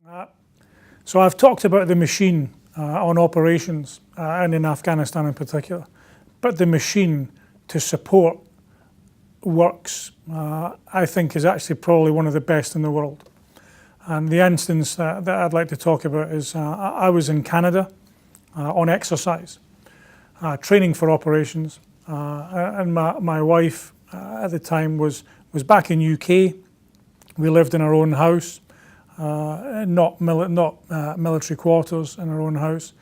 Uh, So I've talked about the machine on operations and in Afghanistan in particular, but the machine to support works, I think, is actually probably one of the best in the world. And the instance that I'd like to talk about is I was in Canada on exercise, training for operations, and my wife at the time was back in UK. We lived in our own house. Not military quarters, in her own house,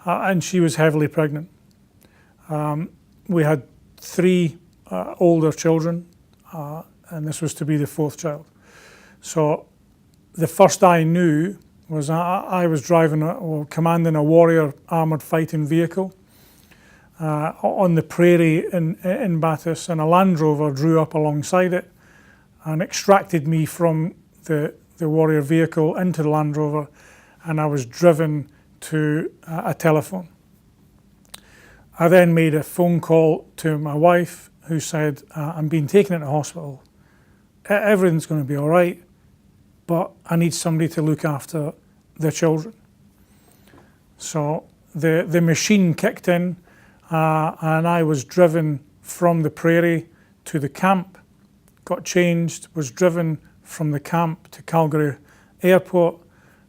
and she was heavily pregnant. We had 3 older children, and this was to be the 4th child. So the first I knew was I was driving or commanding a Warrior armoured fighting vehicle on the prairie in Bathurst, and a Land Rover drew up alongside it and extracted me from the Warrior vehicle into the Land Rover, and I was driven to a telephone. I then made a phone call to my wife, who said, I'm being taken into hospital. Everything's going to be all right, but I need somebody to look after the children. So the machine kicked in, and I was driven from the prairie to the camp, got changed, was driven from the camp to Calgary Airport,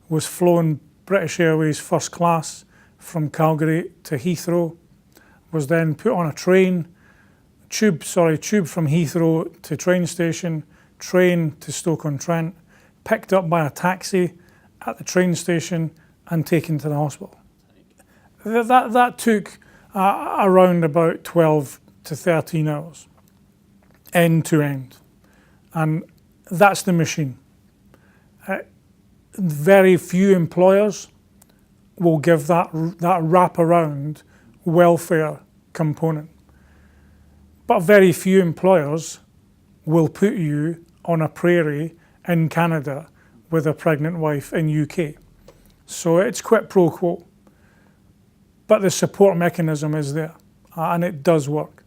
was flown British Airways first class from Calgary to Heathrow, was then put on a tube from Heathrow to train station, train to Stoke-on-Trent, picked up by a taxi at the train station and taken to the hospital. That took around about 12 to 13 hours, end to end. And that's the machine. Very few employers will give that wraparound welfare component. But very few employers will put you on a prairie in Canada with a pregnant wife in UK. So it's quid pro quo. But the support mechanism is there, and it does work.